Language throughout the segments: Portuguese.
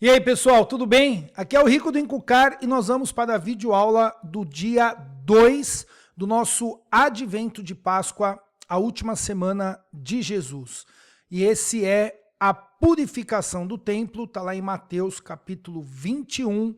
E aí, pessoal, tudo bem? Aqui é o Rico do Encucar e nós vamos para a videoaula do dia 2 do nosso Advento de Páscoa, a última semana de Jesus. E esse é a purificação do templo, está lá em Mateus capítulo 21,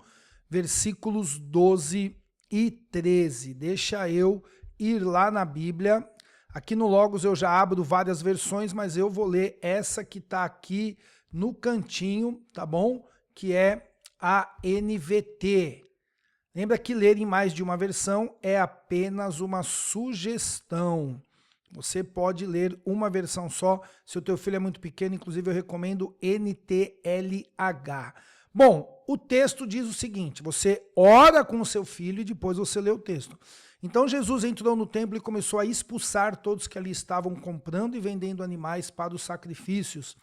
versículos 12 e 13. Deixa eu ir lá na Bíblia. Aqui no Logos eu já abro várias versões, mas eu vou ler essa que está aqui no cantinho, tá bom? Que é a NVT. Lembra que ler em mais de uma versão é apenas uma sugestão. Você pode ler uma versão só, se o teu filho é muito pequeno, inclusive eu recomendo NTLH. Bom, o texto diz o seguinte, você ora com o seu filho e depois você lê o texto. Então Jesus entrou no templo e começou a expulsar todos que ali estavam comprando e vendendo animais para os sacrifícios.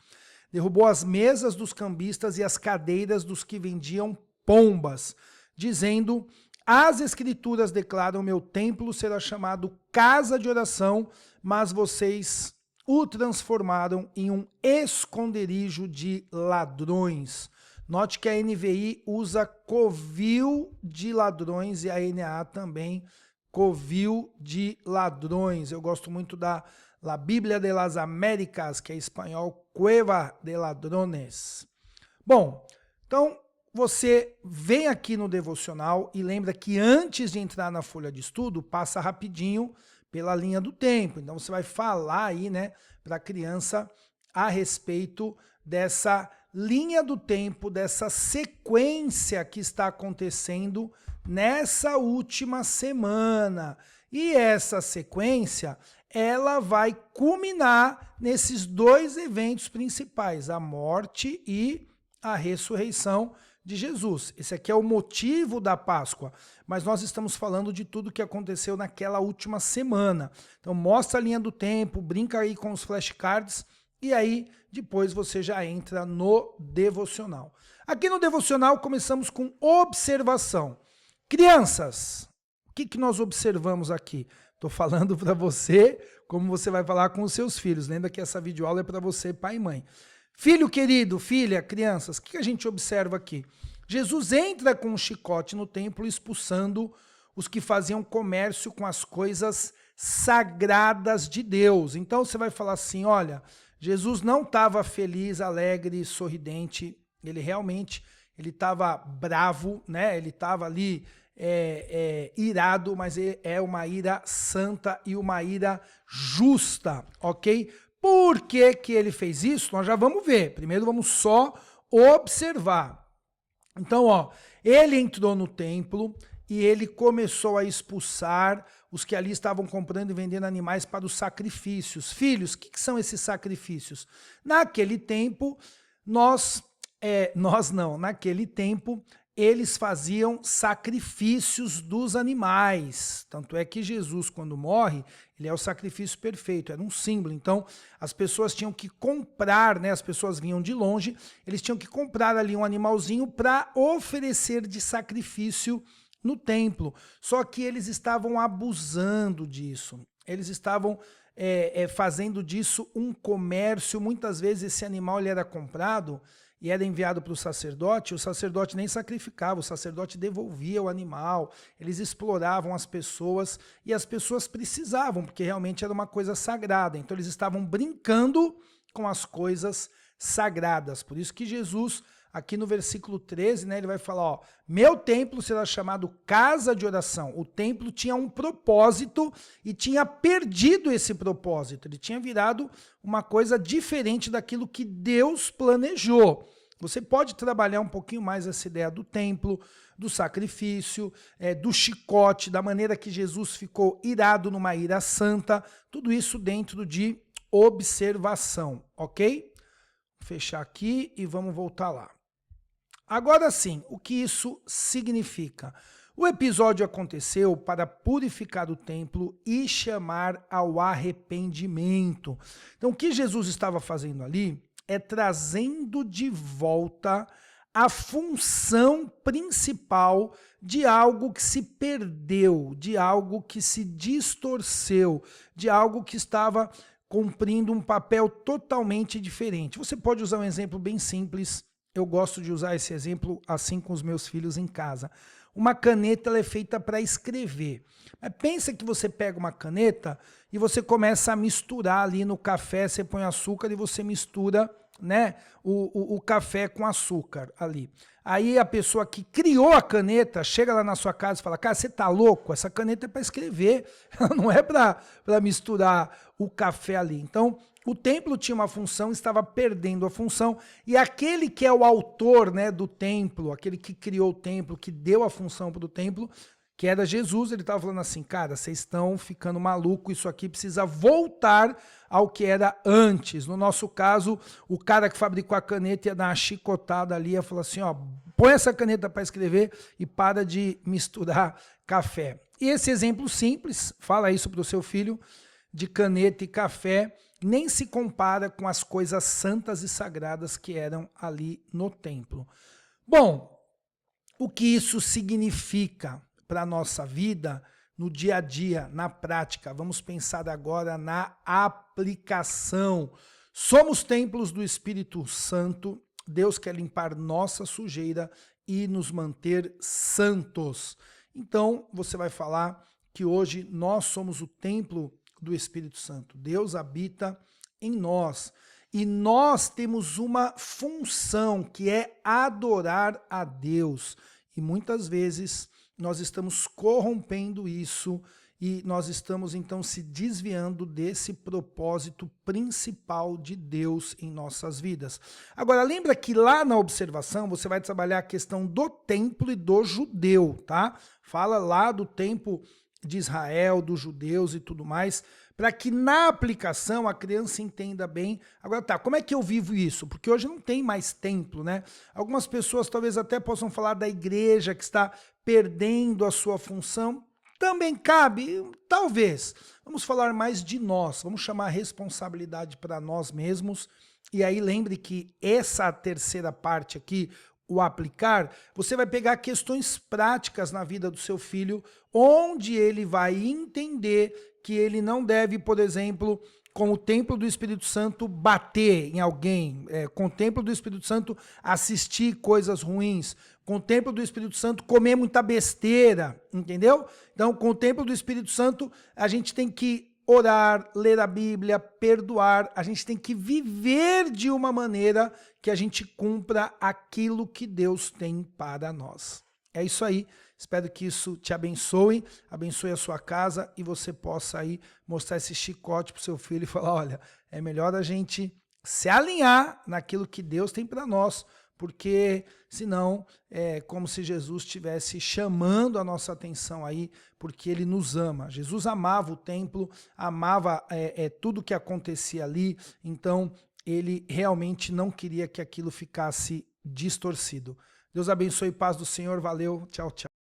Derrubou as mesas dos cambistas e as cadeiras dos que vendiam pombas, dizendo, as escrituras declaram, meu templo será chamado casa de oração, mas vocês o transformaram em um esconderijo de ladrões. Note que a NVI usa covil de ladrões e a NAA também covil de ladrões. Eu gosto muito da La Bíblia de las Américas, que é em espanhol, Cueva de Ladrones. Bom, então você vem aqui no devocional e lembra que antes de entrar na folha de estudo, passa rapidinho pela linha do tempo. Então você vai falar aí, né, para a criança a respeito dessa linha do tempo, dessa sequência que está acontecendo nessa última semana. E essa sequência, ela vai culminar nesses dois eventos principais, a morte e a ressurreição de Jesus. Esse aqui é o motivo da Páscoa, mas nós estamos falando de tudo que aconteceu naquela última semana. Então mostra a linha do tempo, brinca aí com os flashcards e aí depois você já entra no devocional. Aqui no devocional começamos com observação. Crianças, o que nós observamos aqui? Estou falando para você como você vai falar com os seus filhos. Lembra que essa videoaula é para você, pai e mãe. Filho querido, filha, crianças, o que a gente observa aqui? Jesus entra com um chicote no templo expulsando os que faziam comércio com as coisas sagradas de Deus. Então você vai falar assim, olha, Jesus não estava feliz, alegre, sorridente, ele realmente estava bravo, né? Ele estava ali irado, mas é uma ira santa e uma ira justa, ok? Por que que ele fez isso? Nós já vamos ver. Primeiro vamos só observar. Então, ó, ele entrou no templo e ele começou a expulsar os que ali estavam comprando e vendendo animais para os sacrifícios. Filhos, o que são esses sacrifícios? Naquele tempo, naquele tempo, eles faziam sacrifícios dos animais. Tanto é que Jesus, quando morre, ele é o sacrifício perfeito, era um símbolo. Então, as pessoas tinham que comprar, né? As pessoas vinham de longe, eles tinham que comprar ali um animalzinho para oferecer de sacrifício no templo. Só que eles estavam abusando disso. Eles estavam fazendo disso um comércio. Muitas vezes esse animal ele era comprado e era enviado para o sacerdote nem sacrificava, o sacerdote devolvia o animal, eles exploravam as pessoas e as pessoas precisavam, porque realmente era uma coisa sagrada. Então eles estavam brincando com as coisas sagradas. Por isso que Jesus, aqui no versículo 13, né, ele vai falar, ó, meu templo será chamado casa de oração. O templo tinha um propósito e tinha perdido esse propósito. Ele tinha virado uma coisa diferente daquilo que Deus planejou. Você pode trabalhar um pouquinho mais essa ideia do templo, do sacrifício, do chicote, da maneira que Jesus ficou irado numa ira santa, tudo isso dentro de observação, ok? Vou fechar aqui e vamos voltar lá. Agora sim, o que isso significa? O episódio aconteceu para purificar o templo e chamar ao arrependimento. Então, o que Jesus estava fazendo ali é trazendo de volta a função principal de algo que se perdeu, de algo que se distorceu, de algo que estava cumprindo um papel totalmente diferente. Você pode usar um exemplo bem simples eu gosto de usar esse exemplo assim com os meus filhos em casa. Uma caneta ela é feita para escrever. Mas pensa que você pega uma caneta e você começa a misturar ali no café, você põe açúcar e você mistura, né, o café com açúcar ali. Aí a pessoa que criou a caneta chega lá na sua casa e fala, cara, você tá louco? Essa caneta é para escrever, ela não é para misturar o café ali. Então, o templo tinha uma função, estava perdendo a função, e aquele que é o autor, né, do templo, aquele que criou o templo, que deu a função para o templo, que era Jesus, ele estava falando assim, cara, vocês estão ficando maluco, isso aqui precisa voltar ao que era antes. No nosso caso, o cara que fabricou a caneta ia dar uma chicotada ali, ia falar assim, ó, põe essa caneta para escrever e para de misturar café. E esse exemplo simples, fala isso para o seu filho, de caneta e café, nem se compara com as coisas santas e sagradas que eram ali no templo. Bom, o que isso significa para a nossa vida no dia a dia, na prática? Vamos pensar agora na aplicação. Somos templos do Espírito Santo, Deus quer limpar nossa sujeira e nos manter santos. Então, você vai falar que hoje nós somos o templo do Espírito Santo. Deus habita em nós e nós temos uma função que é adorar a Deus. E muitas vezes nós estamos corrompendo isso e nós estamos então se desviando desse propósito principal de Deus em nossas vidas. Agora, lembra que lá na observação você vai trabalhar a questão do templo e do judeu, tá? Fala lá do templo de Israel, dos judeus e tudo mais, para que na aplicação a criança entenda bem. Agora tá, como é que eu vivo isso? Porque hoje não tem mais templo, né? Algumas pessoas talvez até possam falar da igreja que está perdendo a sua função. Também cabe, talvez. Vamos falar mais de nós, vamos chamar a responsabilidade para nós mesmos. E aí lembre que essa terceira parte aqui, o aplicar, você vai pegar questões práticas na vida do seu filho, onde ele vai entender que ele não deve, por exemplo, com o templo do Espírito Santo, bater em alguém, com o templo do Espírito Santo, assistir coisas ruins, com o templo do Espírito Santo, comer muita besteira, entendeu? Então, com o templo do Espírito Santo, a gente tem que orar, ler a Bíblia, perdoar, a gente tem que viver de uma maneira que a gente cumpra aquilo que Deus tem para nós. É isso aí, espero que isso te abençoe a sua casa e você possa aí mostrar esse chicote pro seu filho e falar, olha, é melhor a gente se alinhar naquilo que Deus tem para nós, porque senão é como se Jesus estivesse chamando a nossa atenção aí, porque ele nos ama. Jesus amava o templo, amava tudo que acontecia ali, então ele realmente não queria que aquilo ficasse distorcido. Deus abençoe, paz do Senhor, valeu, tchau, tchau.